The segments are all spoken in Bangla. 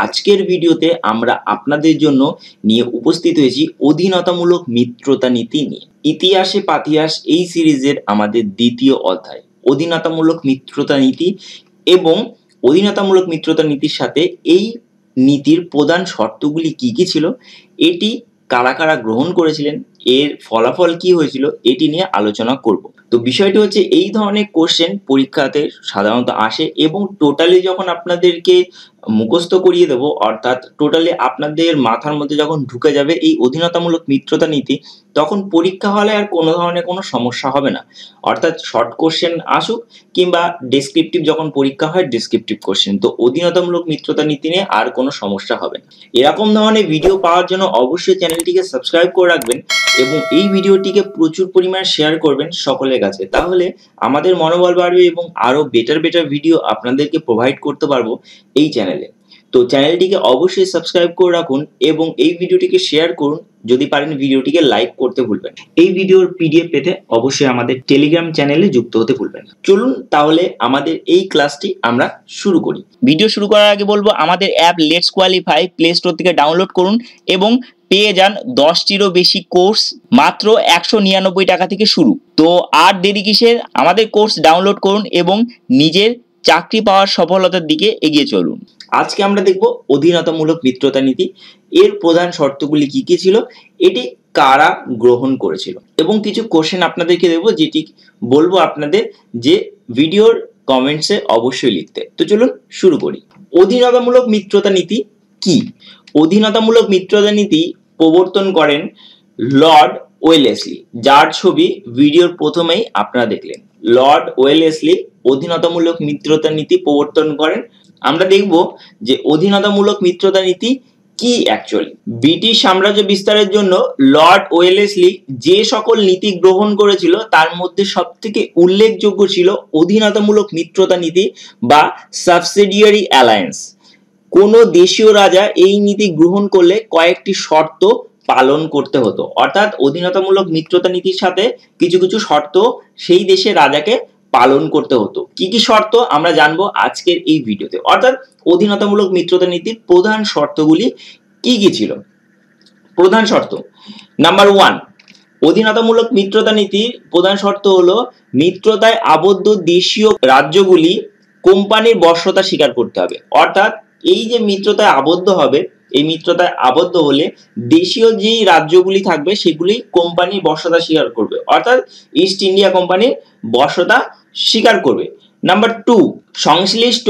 আজকের ভিডিওতে আমরা আপনাদের জন্য নিয়ে উপস্থিত হয়েছি অধীনতামূলক মিত্রতা নীতি নিয়ে। ইতিহাসে পাতিহাস এই সিরিজের আমাদের দ্বিতীয় অধ্যায় অধীনতামূলক মিত্রতা নীতি এবং অধীনতামূলক মিত্রতা নীতির সাথে এই নীতির প্রধান শর্তগুলি কি কি ছিল, এটি কারা কারা গ্রহণ করেছিলেন, এর ফলাফল কি হয়েছিল, এটি নিয়ে আলোচনা করব। তো বিষয়টি হচ্ছে এই ধরনের কোশ্চেন পরীক্ষাতে সাধারণত আসে এবং টোটালি যখন আপনাদেরকে মুখস্থ করিয়ে দেবো, অর্থাৎ টোটালি আপনাদের মাথার মধ্যে যখন ঢুকে যাবে এই অধীনতামূলক মিত্রতা নীতি, তখন পরীক্ষা হলে আর কোনো ধরনের কোনো সমস্যা হবে না। অর্থাৎ শর্ট কোশ্চেন আসুক কিংবা ডেসক্রিপটিভ যখন পরীক্ষা হয় ডেসক্রিপটিভ কোশ্চেন, তো অধীনতামূলক মিত্রতা নীতি নিয়ে আর কোনো সমস্যা হবে না। এরকম ধরনের ভিডিও পাওয়ার জন্য অবশ্যই চ্যানেলটিকে সাবস্ক্রাইব করে রাখবেন এবং এই ভিডিওটিকে প্রচুর পরিমাণে শেয়ার করবেন সকলের কাছে, তাহলে আমাদের মনোবল বাড়বে এবং আরো বেটার ভিডিও আপনাদেরকে প্রোভাইড করতে পারবো এই চ্যানেলে। তো চ্যানেলটিকে অবশ্যই সাবস্ক্রাইব করে রাখুন এবং এই ভিডিওটিকে শেয়ার করুন, যদি পারেন ভিডিওটিকে লাইক করতে ভুলবেন। এই ভিডিওর পিডিএফ পেতে অবশ্যই আমাদের টেলিগ্রাম চ্যানেলে যুক্ত হতে ভুলবেন না। চলুন তাহলে আমাদের এই ক্লাসটি আমরা শুরু করি। ভিডিও শুরু করার আগে বলবো, আমাদের app let's qualify play store থেকে ডাউনলোড করুন এবং পেয়ে যান 10টিরও বেশি কোর্স মাত্র 199 টাকা থেকে শুরু। তো আর দেরি কিসের, আমাদের কোর্স ডাউনলোড করুন এবং নিজের চাকরি পাওয়ার সফলতার দিকে এগিয়ে চলুন। আজকে আমরা দেখব অধীনতামূলক মিত্রতা নীতি, এর প্রধান শর্তগুলি কি কি ছিল, এটি কারা গ্রহণ করেছিল এবং কিছু কোশ্চেন আপনাদেরকে দেবো, যেটি বলবো আপনাদের যে ভিডিওর কমেন্টসে অবশ্যই লিখতে। তো চলুন শুরু করি। অধীনতামূলক মিত্রতা নীতি কি? অধীনতামূলক মিত্রতা নীতি প্রবর্তন করেন লর্ড ওয়েলেসলি, যার ছবি ভিডিওর প্রথমেই আপনারা দেখলেন। লর্ড ওয়েলেসলি অধীনতামূলক মিত্রতা নীতি প্রবর্তন করেন। আমরা দেখব যে অধীনতামূলক মিত্রতা নীতি কি অ্যাকচুয়ালি। ব্রিটিশ সাম্রাজ্য বিস্তারের জন্য লর্ড ওয়েলেসলি যে সকল নীতি গ্রহণ করেছিল তার মধ্যে সবথেকে উল্লেখযোগ্য ছিল অধীনতামূলক মিত্রতা নীতি বা সাবসিডিয়ারি অ্যালায়েন্স। কোনো দেশীয় রাজা এই নীতি গ্রহণ করলে কয়েকটি শর্ত পালন করতে হতো, অর্থাৎ অধীনতামূলক মিত্রতা নীতির সাথে কিছু কিছু শর্ত সেই দেশের রাজাকে পালন করতে হতো। কি কি শর্ত আমরা জানবো আজকের এই ভিডিওতে। অর্থাৎ অধীনতামূলক মিত্রতা নীতির প্রধান শর্তগুলি কি কি ছিল। প্রধান শর্ত নাম্বার 1, অধীনতামূলক মিত্রতা নীতির প্রধান শর্ত হলো মিত্রতায় আবদ্ধ দেশীয় রাজ্যগুলি কোম্পানির বশ্যতা স্বীকার করতে হবে। অর্থাৎ এই যে মিত্রতায় আবদ্ধ হবে, এই মিত্রতায় আবদ্ধ হলে দেশীয় যেই রাজ্যগুলি থাকবে সেগুলি কোম্পানির বশ্যতা স্বীকার করবে, অর্থাৎ ইস্ট ইন্ডিয়া কোম্পানির বশ্যতা স্বীকার করবে। নাম্বার 2, সংশ্লিষ্ট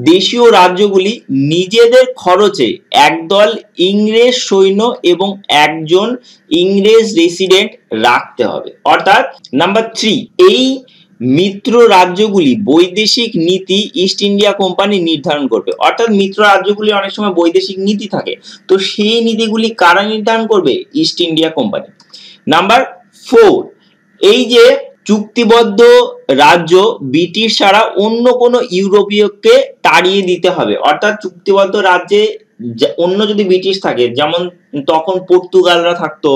দেশীয় রাজ্যগুলি নিজেদের খরচে একদল ইংরেজ সৈন্য এবং একজন ইংরেজ রেসিডেন্ট রাখতে হবে। অর্থাৎ নাম্বার 3, এই মিত্র রাজ্যগুলি বৈদেশিক নীতি ইস্ট ইন্ডিয়া কোম্পানি নির্ধারণ করবে। অর্থাৎ মিত্র রাজ্যগুলি অনেক সময় বৈদেশিক নীতি থাকে, তো সেই নীতিগুলি কারা নির্ধারণ করবে? East India company. নাম্বার 4, এই যে চুক্তিবদ্ধ রাজ্য ব্রিটিশ ছাড়া অন্য কোনো ইউরোপীয়কে তাড়িয়ে দিতে হবে। অর্থাৎ চুক্তিবদ্ধ রাজ্যে অন্য যদি ব্রিটিশ থাকে, যেমন তখন পর্তুগালরা থাকতো,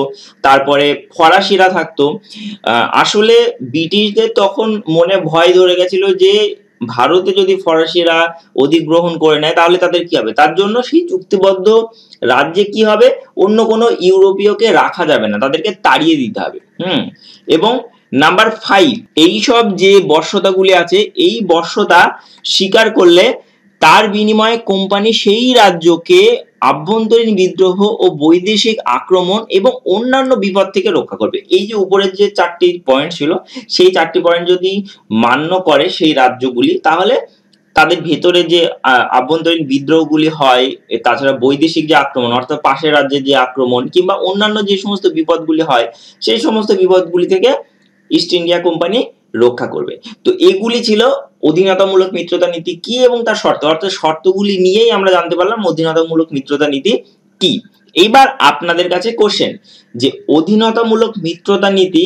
তারপরে ফরাসিরা থাকতো, আসলে ব্রিটিশদের তখন মনে ভয় ধরে গেছিল যে ভারতে যদি ফরাসিরা অধিগ্রহণ করে নেয় তাহলে তাদের কি হবে। তার জন্য সেই চুক্তিবদ্ধ রাজ্যে কি হবে, অন্য কোনো ইউরোপীয়কে রাখা যাবে না, তাদেরকে তাড়িয়ে দিতে হবে। এবং নাম্বার 5, এইসব যে বশ্যতাগুলি আছে এই বশ্যতা স্বীকার করলে তার বিনিময়ে কোম্পানি সেই রাজ্যকে আভ্যন্তরীণ বিদ্রোহ ও বৈদেশিক আক্রমণ এবং অন্যান্য বিপদ থেকে রক্ষা করবে। এই যে উপরের যে 4টি পয়েন্ট ছিল, সেই 4টি পয়েন্ট যদি মান্য করে সেই রাজ্যগুলি, তাহলে তাদের ভেতরে যে আভ্যন্তরীণ বিদ্রোহগুলি হয়, তাছাড়া বৈদেশিক যে আক্রমণ অর্থাৎ পাশের রাজ্যের যে আক্রমণ কিংবা অন্যান্য যে সমস্ত বিপদগুলি হয়, সেই সমস্ত বিপদগুলি থেকে ইস্ট ইন্ডিয়া কোম্পানি রক্ষা করবে। তো এগুলি ছিল অধীনতামূলক মিত্রতা নীতি কি এবং তার শর্ত। অর্থাৎ শর্তগুলি নিয়েই আমরা জানতে পারলাম অধীনতামূলক মিত্রতা নীতি কি। এইবার আপনাদের কাছে কোশ্চেন, যে অধীনতামূলক মিত্রতা নীতি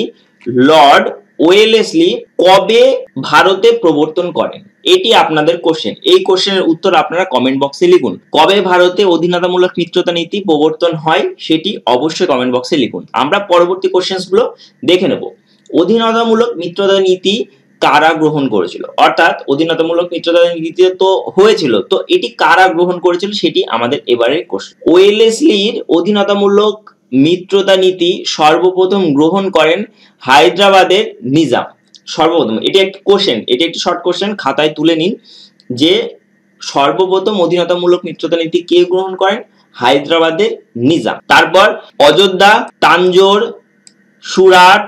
লর্ড ওয়েলেসলি কবে ভারতে প্রবর্তন করেন, এটি আপনাদের কোশ্চেন। এই কোশ্চেনের উত্তর আপনারা কমেন্ট বক্সে লিখুন। কবে ভারতে অধীনতামূলক মিত্রতা নীতি প্রবর্তন হয় সেটি অবশ্যই কমেন্ট বক্সে লিখুন। আমরা পরবর্তী কোশ্চেনগুলো দেখে নেব। অধীনতামূলক মিত্রতা নীতি কারা গ্রহণ করেছিল, অর্থাৎ অধীনতামূলক মিত্রতা নীতি তো হয়েছিল, তো এটি কারা গ্রহণ করেছিল সেটি আমাদের এবারের কোশ্চেন। ওয়েলেসলির অধীনতামূলক মিত্রতা নীতি সর্বপ্রথম গ্রহণ করেন হায়দ্রাবাদের নিজাম। সর্বপ্রথম, এটি একটি কোশ্চেন, এটি একটি শর্ট কোশ্চেন, খাতায় তুলে নিন যে সর্বপ্রথম অধীনতামূলক মিত্রতা নীতি কে গ্রহণ করেন? হায়দ্রাবাদের নিজাম। তারপর অযোধ্যা, তাঞ্জোর, সুরাট,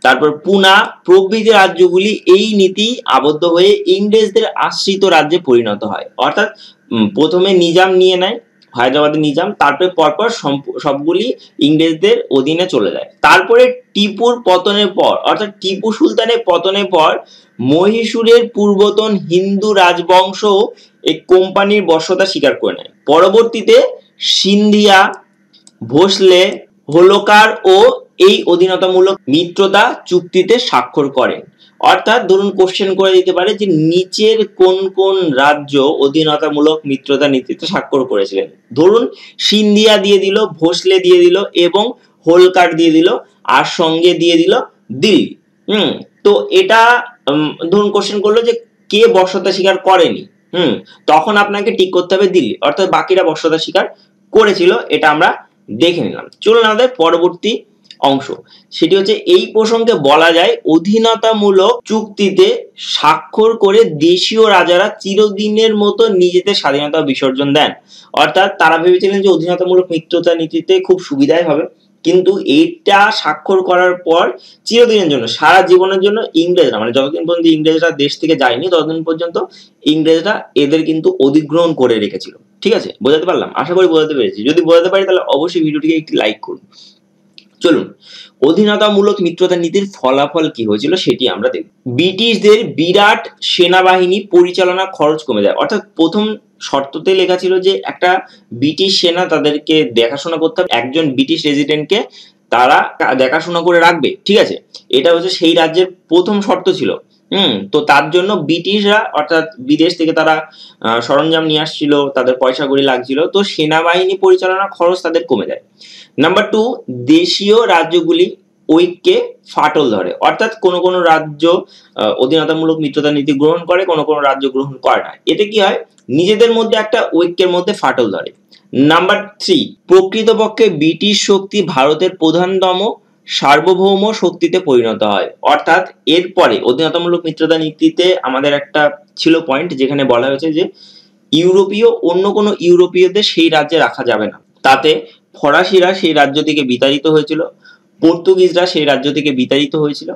তারপর পুনা প্রভৃতি রাজ্যগুলি এই নীতি আবদ্ধ হয়ে ইংরেজদের আশ্রিত রাজ্যে পরিণত হয়। অর্থাৎ প্রথমে নিজাম নিয়ে নেয়, হায়দ্রাবাদের নিজাম, তারপরে পরপর সবগুলি ইংরেজদের অধীনে চলে যায়। তারপরে টিপুর পতনের পর, অর্থাৎ টিপু সুলতানের পতনের পর মহীশূরের পূর্বতন হিন্দু রাজবংশ এই কোম্পানির বশ্যতা স্বীকার করে নেয়। পরবর্তীতে সিন্ধিয়া, ভোসলে, হোলকার ও এই অধীনতামূলক মিত্রতা চুক্তিতে স্বাক্ষর করেন। অর্থাৎ ধরুন কোশ্চেন করে দিতে পারে যে নিচের কোন কোন রাজ্য অধীনতামূলক মিত্রতা নীতিতে স্বাক্ষর করেছিলেন। ধরুন সিন্ধিয়া দিয়ে দিল, ভোসলে দিয়ে দিল এবং হোলকার দিয়ে দিল, আর সঙ্গে দিয়ে দিল দিল্লি। তো এটা ধরুন কোশ্চেন করলো যে কে বশ্যতা স্বীকার করেনি, তখন আপনাকে ঠিক করতে হবে দিল্লি, অর্থাৎ বাকিরা বশ্যতা স্বীকার করেছিল। এটা আমরা দেখে নিলাম। চলুন আমাদের পরবর্তী অংশ, সেটি হচ্ছে এই প্রসঙ্গে বলা যায় অধীনতামূলক চুক্তিতে স্বাক্ষর করে দেশীয় রাজারা চিরদিনের মতো নিজেদের স্বাধীনতা বিসর্জন দেন। অর্থাৎ তারা ভেবেছিলেন যে অধীনতামূলক মিত্রতা নীতিতে খুব সুবিধাই হবে, কিন্তু এটা স্বাক্ষর করার পর চিরদিনের জন্য, সারা জীবনের জন্য ইংরেজরা, মানে যতদিন পর্যন্ত ইংরেজরা দেশ থেকে যায়নি ততদিন পর্যন্ত ইংরেজরা এদের কিন্তু অধিগ্রহণ করে রেখেছিল। ঠিক আছে, বোঝাতে পারলাম? আশা করি বোঝাতে পেরেছি। যদি বোঝাতে পারি তাহলে অবশ্যই ভিডিওটিকে একটি লাইক করুন। চলুন অধীনতামূলক মিত্রতা নীতির ফলাফল কি হয়েছিল সেটি আমরা দেখব। ব্রিটিশদের বিরাট সেনাবাহিনী পরিচালনা খরচ কমে যায়। অর্থাৎ প্রথম শর্ততে লেখা ছিল যে একটা ব্রিটিশ সেনা তাদেরকে দেখাশোনা করতে হবে, একজন ব্রিটিশ রেজিডেন্টকে তারা দেখাশোনা করে রাখবে। ঠিক আছে, এটা হচ্ছে সেই রাজ্যের প্রথম শর্ত ছিল। তো তার জন্য ব্রিটিশরা, অর্থাৎ বিদেশ থেকে তারা সরঞ্জাম নিয়ে আসছিল, তাদের পয়সা কড়ি লাগছিল, তো সেনাবাহিনী পরিচালনা খরচ তাদের কমে যায়। নাম্বার 2, দেশীয় রাজ্যগুলি ঐক্যে ফাটল ধরে। অর্থাৎ কোন কোন রাজ্য অধীনতামূলক মিত্রতা নীতি গ্রহণ করে, কোন কোন রাজ্য গ্রহণ করে না। এতে কি হয়? নিজেদের মধ্যে একটা ঐক্যের মধ্যে ফাটল ধরে। নাম্বার 3, প্রকৃতপক্ষে ব্রিটিশ শক্তি ভারতের প্রধানতম সার্বভৌম শক্তিতে পরিণত হয়। অর্থাৎ এরপরে অধীনতামূলক মিত্রতা নীতিতে আমাদের একটা ছিল পয়েন্ট যেখানে বলা হয়েছে যে ইউরোপীয় অন্য কোনো ইউরোপীয়দের সেই রাজ্যে রাখা যাবে না। তাতে ফরাসিরা সেই রাজ্য থেকে বিতাড়িত হয়েছিল, পর্তুগিজরা সেই রাজ্য থেকে বিতাড়িত হয়েছিল,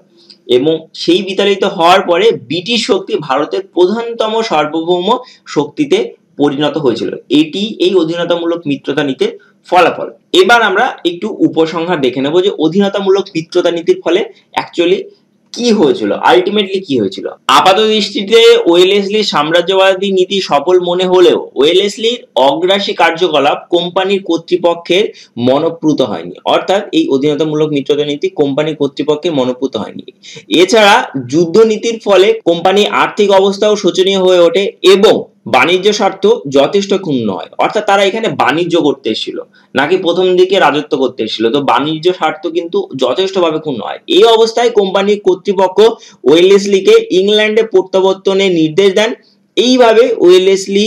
এবং সেই বিতাড়িত হওয়ার পরে ব্রিটিশ শক্তি ভারতের প্রধানতম সার্বভৌম শক্তিতে পরিণত হয়েছিল। এটি এই অধীনতামূলক মিত্রতা নীতির ফলাফল। এবার আমরা একটু উপসংহার দেখে নেব যে অধীনতামূলক মিত্রতা নীতির ফলে অ্যাকচুয়ালি কি হয়েছিল, আলটিমেটলি কি হয়েছিল। আপাত দৃষ্টিতে ওয়েলেসলির সাম্রাজ্যবাদী নীতি সফল মনে হলেও ওয়েলেসলির অগ্রাসী কার্যকলাপ কোম্পানির কর্তৃপক্ষের মনোপ্রুত হয়নি। অর্থাৎ এই অধীনতামূলক মিত্রতা নীতি কোম্পানির কর্তৃপক্ষের মনোপ্রুত হয়নি। এছাড়া যুদ্ধ নীতির ফলে কোম্পানির আর্থিক অবস্থাও শোচনীয় হয়ে ওঠে এবং বাণিজ্য স্বার্থ যথেষ্ট ক্ষুণ্ণ হয়। অর্থাৎ তারা এখানে বাণিজ্য করতে এসেছিল, নাকি প্রথম দিকে রাজত্ব করতে এসেছিল, তো বাণিজ্য স্বার্থ কিন্তু যথেষ্টভাবে ক্ষুণ্ণ হয়। এই অবস্থায় কোম্পানির কর্তৃপক্ষ ওয়েলেসলিকে ইংল্যান্ডে প্রত্যাবর্তনের নির্দেশ দেন। এইভাবে ওয়েলেসলি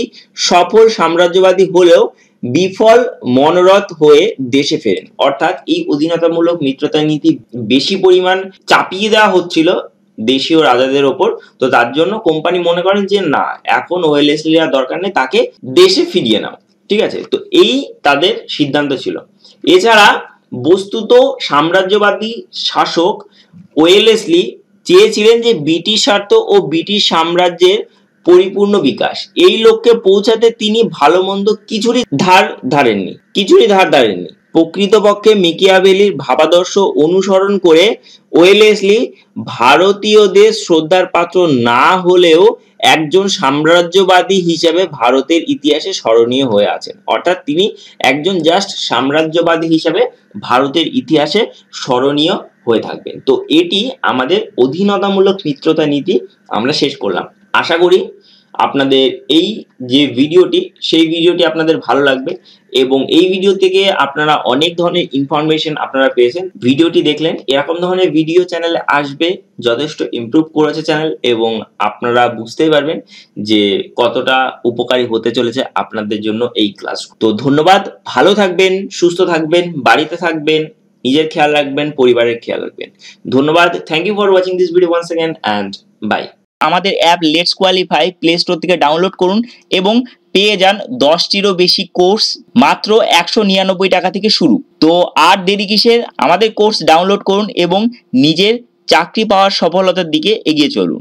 সফল সাম্রাজ্যবাদী হলেও বিফল মনোরথ হয়ে দেশে ফেরেন। অর্থাৎ এই অধীনতামূলক মিত্রতা নীতি বেশি পরিমাণ চাপিয়ে দেওয়া হচ্ছিল দেশীয় রাজাদের ওপর, তো তার জন্য কোম্পানি মনে করেন যে না, এখন ওয়েলেসলি আর দরকার নেই, তাকে দেশে ফিরিয়ে নাও। ঠিক আছে, তো এই তাদের সিদ্ধান্ত ছিল। এছাড়া বস্তুত সাম্রাজ্যবাদী শাসক ওয়েলেসলি চেয়েছিলেন যে ব্রিটিশ স্বার্থ ও ব্রিটিশ সাম্রাজ্যের পরিপূর্ণ বিকাশ। এই লক্ষ্যে পৌঁছাতে তিনি ভালো মন্দ কিছুরই ধার ধারেননি। প্রকৃতপক্ষে মেকিয়াভেলির ভাবাদর্শ অনুসরণ করে ওয়েলেসলি ভারতীয়দের শ্রদ্ধার পাত্র না হলেও একজন সাম্রাজ্যবাদী হিসেবে ভারতের ইতিহাসে স্মরণীয় হয়ে আছেন। অর্থাৎ তিনি একজন জাস্ট সাম্রাজ্যবাদী হিসেবে ভারতের ইতিহাসে স্মরণীয় হয়ে থাকবেন। তো এটি আমাদের অধীনতামূলক মিত্রতা নীতি আমরা শেষ করলাম। আশা করি আপনাদের এই যে ভিডিওটি, সেই ভিডিওটি আপনাদের ভালো লাগবে এবং এই ভিডিও থেকে আপনারা অনেক ধরনের ইনফরমেশন আপনারা পেয়েছেন। ভিডিওটি দেখলেন, এরকম ধরনের ভিডিও চ্যানেলে আসবে, যথেষ্ট ইমপ্রুভ করেছে চ্যানেল এবং আপনারা বুঝতেই পারবেন যে কতটা উপকারী হতে চলেছে আপনাদের জন্য এই ক্লাস। তো ধন্যবাদ, ভালো থাকবেন, সুস্থ থাকবেন, বাড়িতে থাকবেন, নিজের খেয়াল রাখবেন, পরিবারের খেয়াল রাখবেন। ধন্যবাদ। Thank you for watching this video once again and bye. আমাদের app let's qualify play store থেকে ডাউনলোড করুন এবং পেয়ে যান 10টিরও বেশি কোর্স মাত্র 199 টাকা থেকে শুরু। তো আর দেরি কিসের, আমাদের কোর্স ডাউনলোড করুন এবং নিজের চাকরি পাওয়ার সফলতার দিকে এগিয়ে চলুন।